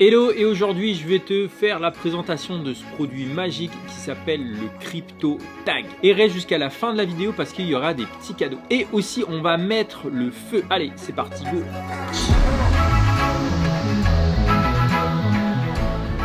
Hello, et aujourd'hui je vais te faire la présentation de ce produit magique qui s'appelle le Crypto Tag. Et reste jusqu'à la fin de la vidéo parce qu'il y aura des petits cadeaux. Et aussi on va mettre le feu. Allez, c'est parti, go!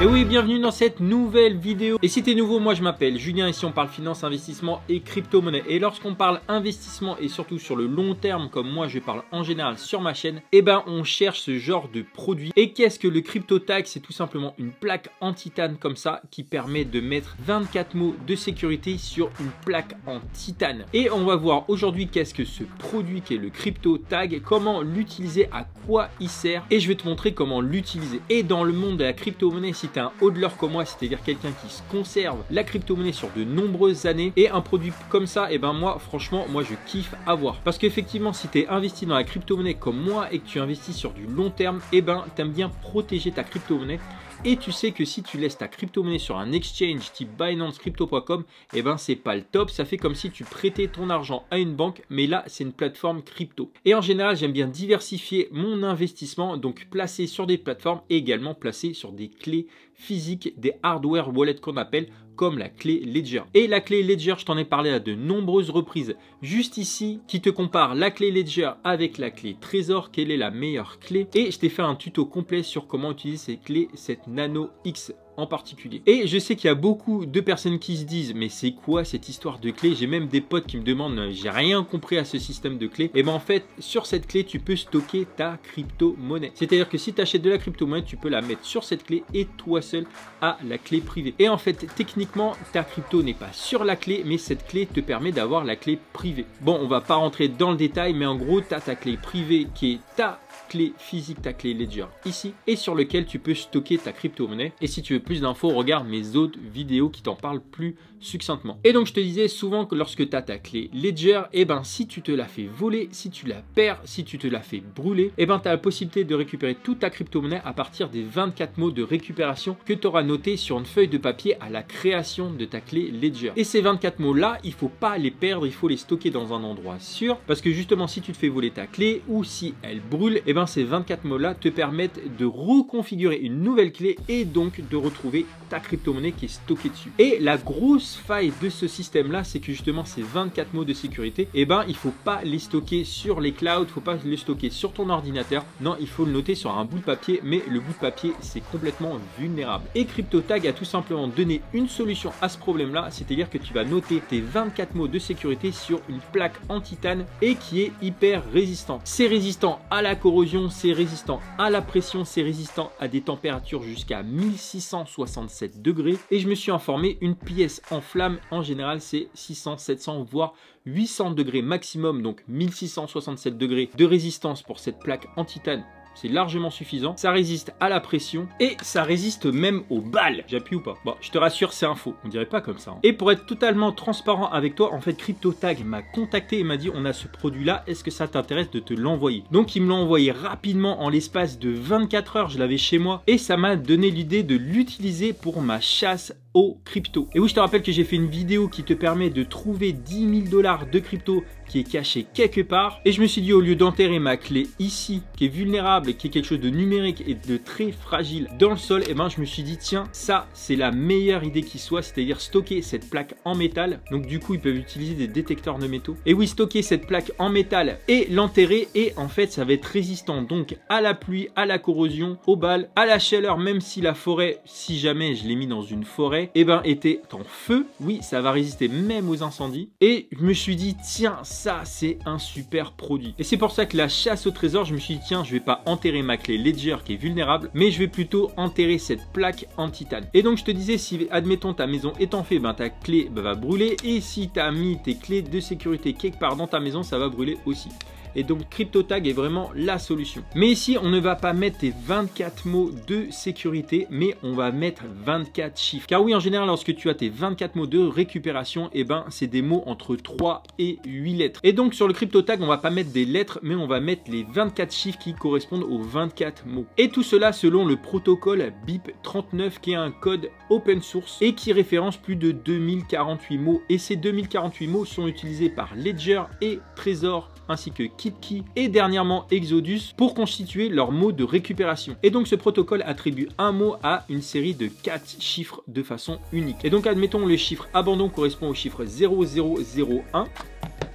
Et oui, bienvenue dans cette nouvelle vidéo. Et si t'es nouveau, moi je m'appelle Julien, ici on parle finance, investissement et crypto-monnaie. Et lorsqu'on parle investissement et surtout sur le long terme, comme moi je parle en général sur ma chaîne, eh ben on cherche ce genre de produit. Et qu'est-ce que le Crypto Tag? C'est tout simplement une plaque en titane comme ça qui permet de mettre 24 mots de sécurité sur une plaque en titane. Et on va voir aujourd'hui qu'est-ce que ce produit qui est le Crypto Tag, comment l'utiliser, à quoi il sert, et je vais te montrer comment l'utiliser. Et dans le monde de la crypto-monnaie, si tu es un hodler comme moi, c'est-à-dire quelqu'un qui se conserve la crypto-monnaie sur de nombreuses années, et un produit comme ça, et ben moi franchement, moi je kiffe avoir. Parce qu'effectivement, si tu es investi dans la crypto-monnaie comme moi et que tu investis sur du long terme, et ben tu aimes bien protéger ta crypto-monnaie. Et tu sais que si tu laisses ta crypto-monnaie sur un exchange type Binance Crypto.com, eh ben c'est pas le top. Ça fait comme si tu prêtais ton argent à une banque, mais là c'est une plateforme crypto. Et en général, j'aime bien diversifier mon investissement, donc placer sur des plateformes et également placer sur des clés physiques, des hardware wallets qu'on appelle, comme la clé Ledger. Et la clé Ledger, je t'en ai parlé à de nombreuses reprises juste ici, qui te compare la clé Ledger avec la clé Trésor, quelle est la meilleure clé. Et je t'ai fait un tuto complet sur comment utiliser ces clés, cette Nano X en particulier. Et je sais qu'il y a beaucoup de personnes qui se disent mais c'est quoi cette histoire de clé? J'ai même des potes qui me demandent, j'ai rien compris à ce système de clé. Et ben en fait, sur cette clé, tu peux stocker ta crypto-monnaie. C'est-à-dire que si tu achètes de la crypto-monnaie, tu peux la mettre sur cette clé et toi seul à la clé privée. Et en fait, techniquement, ta crypto n'est pas sur la clé, mais cette clé te permet d'avoir la clé privée. Bon, on va pas rentrer dans le détail, mais en gros, tu as ta clé privée qui est ta clé physique, ta clé Ledger ici, et sur lequel tu peux stocker ta crypto-monnaie. Et si tu veux plus d'infos, regarde mes autres vidéos qui t'en parlent plus succinctement. Et donc je te disais souvent que lorsque tu as ta clé Ledger, et ben si tu te la fais voler, si tu la perds, si tu te la fais brûler, et ben tu as la possibilité de récupérer toute ta crypto-monnaie à partir des 24 mots de récupération que tu auras noté sur une feuille de papier à la création de ta clé Ledger. Et ces 24 mots là, il faut pas les perdre, il faut les stocker dans un endroit sûr, parce que justement si tu te fais voler ta clé ou si elle brûle, et ben ces 24 mots là te permettent de reconfigurer une nouvelle clé et donc de retrouver ta crypto-monnaie qui est stockée dessus. Et la grosse faille de ce système là, c'est que justement ces 24 mots de sécurité, et ben il faut pas les stocker sur les clouds, faut pas les stocker sur ton ordinateur, non, il faut le noter sur un bout de papier, mais le bout de papier c'est complètement vulnérable. Et Crypto Tag a tout simplement donné une solution à ce problème là, c'est-à-dire que tu vas noter tes 24 mots de sécurité sur une plaque en titane et qui est hyper résistant. C'est résistant à la corrosion, c'est résistant à la pression, c'est résistant à des températures jusqu'à 1667 degrés. Et je me suis informé, une pièce en flamme en général c'est 600, 700 voire 800 degrés maximum, donc 1667 degrés de résistance pour cette plaque en titane. C'est largement suffisant, ça résiste à la pression et ça résiste même aux balles. J'appuie ou pas? Bon, je te rassure, c'est un faux, on dirait pas comme ça. Et pour être totalement transparent avec toi, en fait, Crypto Tag m'a contacté et m'a dit on a ce produit là, est-ce que ça t'intéresse de te l'envoyer? Donc il me l'a envoyé rapidement en l'espace de 24 heures, je l'avais chez moi et ça m'a donné l'idée de l'utiliser pour ma chasse aux crypto. Et oui, je te rappelle que j'ai fait une vidéo qui te permet de trouver 10 000 $ de crypto qui est caché quelque part. Et je me suis dit, au lieu d'enterrer ma clé ici, qui est vulnérable, qui est quelque chose de numérique et de très fragile dans le sol, et ben je me suis dit, tiens, ça c'est la meilleure idée qui soit, c'est-à-dire stocker cette plaque en métal. Donc du coup, ils peuvent utiliser des détecteurs de métaux. Et oui, stocker cette plaque en métal et l'enterrer, et en fait, ça va être résistant donc à la pluie, à la corrosion, aux balles, à la chaleur, même si la forêt, si jamais je l'ai mis dans une forêt, et ben était en feu. Oui, ça va résister même aux incendies. Et je me suis dit, tiens, ça c'est un super produit. Et c'est pour ça que la chasse au trésor, je me suis dit tiens, je vais pas enterrer ma clé Ledger qui est vulnérable, mais je vais plutôt enterrer cette plaque en titane. Et donc je te disais, si admettons ta maison est en feu, ben ta clé va brûler, et si tu as mis tes clés de sécurité quelque part dans ta maison, ça va brûler aussi. Et donc Crypto Tag est vraiment la solution. Mais ici, on ne va pas mettre tes 24 mots de sécurité, mais on va mettre 24 chiffres. Car oui, en général, lorsque tu as tes 24 mots de récupération, et ben c'est des mots entre 3 et 8 lettres. Et donc sur le Crypto Tag, on va pas mettre des lettres, mais on va mettre les 24 chiffres qui correspondent aux 24 mots. Et tout cela selon le protocole BIP39, qui est un code open source et qui référence plus de 2048 mots. Et ces 2048 mots sont utilisés par Ledger et Trésor ainsi que KitKey et dernièrement Exodus pour constituer leur mot de récupération. Et donc ce protocole attribue un mot à une série de 4 chiffres de façon unique. Et donc admettons le chiffre abandon correspond au chiffre 0001.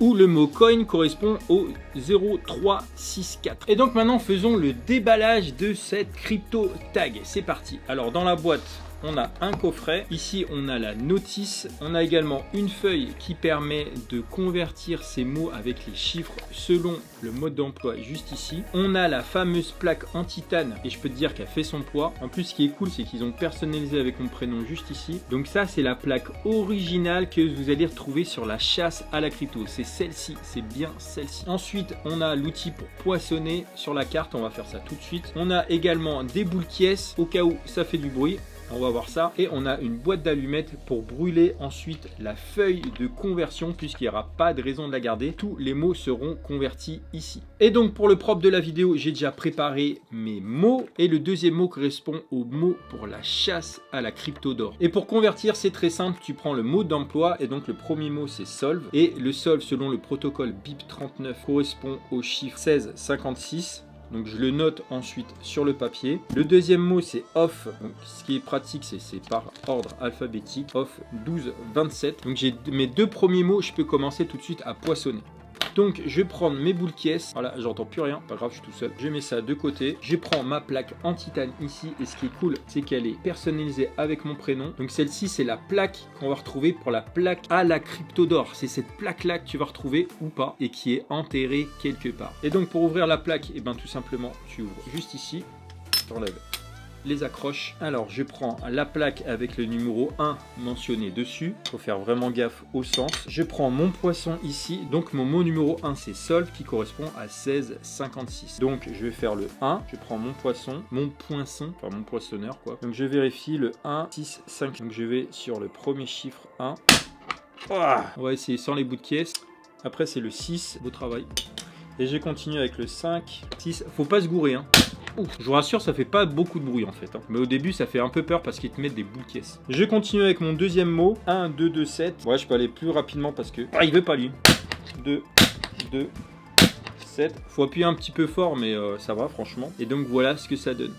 Où le mot coin correspond au 0364. Et donc maintenant faisons le déballage de cette crypto tag. C'est parti. Alors dans la boîte, on a un coffret, ici on a la notice, on a également une feuille qui permet de convertir ces mots avec les chiffres selon le mode d'emploi juste ici. On a la fameuse plaque en titane et je peux te dire qu'elle fait son poids. En plus ce qui est cool c'est qu'ils ont personnalisé avec mon prénom juste ici. Donc ça c'est la plaque originale que vous allez retrouver sur la chasse à la crypto. C'est celle-ci, c'est bien celle-ci. Ensuite on a l'outil pour poinçonner sur la carte, on va faire ça tout de suite. On a également des boules caisses au cas où ça fait du bruit. On va voir ça. Et on a une boîte d'allumettes pour brûler ensuite la feuille de conversion puisqu'il n'y aura pas de raison de la garder. Tous les mots seront convertis ici. Et donc pour le propre de la vidéo, j'ai déjà préparé mes mots. Et le deuxième mot correspond au mot pour la chasse à la crypto d'or. Et pour convertir, c'est très simple. Tu prends le mot d'emploi et donc le premier mot c'est solve. Et le solve selon le protocole BIP39 correspond au chiffre 1656. Donc je le note ensuite sur le papier. Le deuxième mot c'est off. Donc, ce qui est pratique c'est par ordre alphabétique. Off 1227. Donc j'ai mes deux premiers mots, je peux commencer tout de suite à poinçonner. Donc je vais prendre mes boules caisses. Voilà, j'entends plus rien, pas grave, je suis tout seul. Je mets ça de côté. Je prends ma plaque en titane ici. Et ce qui est cool, c'est qu'elle est personnalisée avec mon prénom. Donc celle-ci, c'est la plaque qu'on va retrouver pour la plaque à la crypto d'or. C'est cette plaque-là que tu vas retrouver ou pas et qui est enterrée quelque part. Et donc pour ouvrir la plaque, et ben tout simplement, tu ouvres juste ici. Tu enlèves les accroches. Alors je prends la plaque avec le numéro 1 mentionné dessus. Il faut faire vraiment gaffe au sens. Je prends mon poisson ici. Donc mon mot numéro 1 c'est solve qui correspond à 1656. Donc je vais faire le 1. Je prends mon poisson, enfin mon poissonneur quoi. Donc je vérifie le 1, 6, 5. Donc je vais sur le premier chiffre 1. On va essayer sans les bouts de caisse. Après c'est le 6. Beau travail. Et je continue avec le 5, 6. Faut pas se gourer hein. Ouf, je vous rassure, ça fait pas beaucoup de bruit en fait. Hein. Mais au début, ça fait un peu peur parce qu'ils te mettent des boules caisses. Je continue avec mon deuxième mot. 1, 2, 2, 7. Ouais, je peux aller plus rapidement parce que... Ah, il veut pas lui. 2, 2, 7. Faut appuyer un petit peu fort, mais ça va franchement. Et donc voilà ce que ça donne.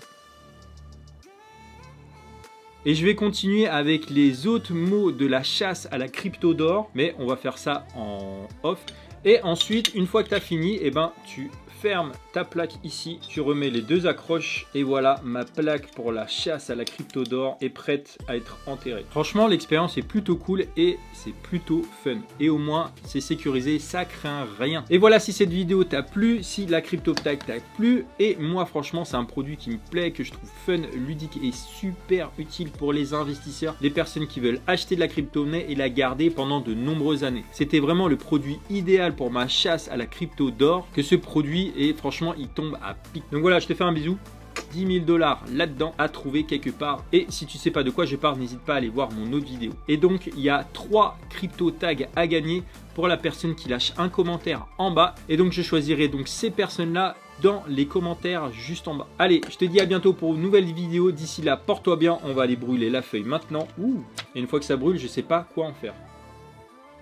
Et je vais continuer avec les autres mots de la chasse à la crypto d'or. Mais on va faire ça en off. Et ensuite, une fois que tu as fini, eh ben, tu fermes ta plaque ici, tu remets les deux accroches et voilà, ma plaque pour la chasse à la crypto d'or est prête à être enterrée. Franchement, l'expérience est plutôt cool et c'est plutôt fun. Et au moins, c'est sécurisé, ça craint rien. Et voilà, si cette vidéo t'a plu, si la crypto tag t'a plu, et moi franchement, c'est un produit qui me plaît, que je trouve fun, ludique et super utile pour les investisseurs, les personnes qui veulent acheter de la crypto-monnaie et la garder pendant de nombreuses années. C'était vraiment le produit idéal pour ma chasse à la crypto d'or, que ce produit et franchement il tombe à pic. Donc voilà, je te fais un bisou. 10 000 $ là-dedans à trouver quelque part. Et si tu sais pas de quoi je parle, n'hésite pas à aller voir mon autre vidéo. Et donc il y a 3 crypto tags à gagner pour la personne qui lâche un commentaire en bas. Et donc je choisirai donc ces personnes là dans les commentaires juste en bas. Allez, je te dis à bientôt pour une nouvelle vidéo. D'ici là, porte-toi bien. On va aller brûler la feuille maintenant. Ouh. Et une fois que ça brûle, je sais pas quoi en faire.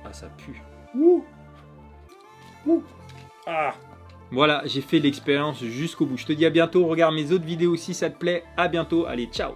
Ah, ça pue. Ouh. Ouh. Ah. Voilà, j'ai fait l'expérience jusqu'au bout. Je te dis à bientôt. Regarde mes autres vidéos si ça te plaît. À bientôt. Allez, ciao.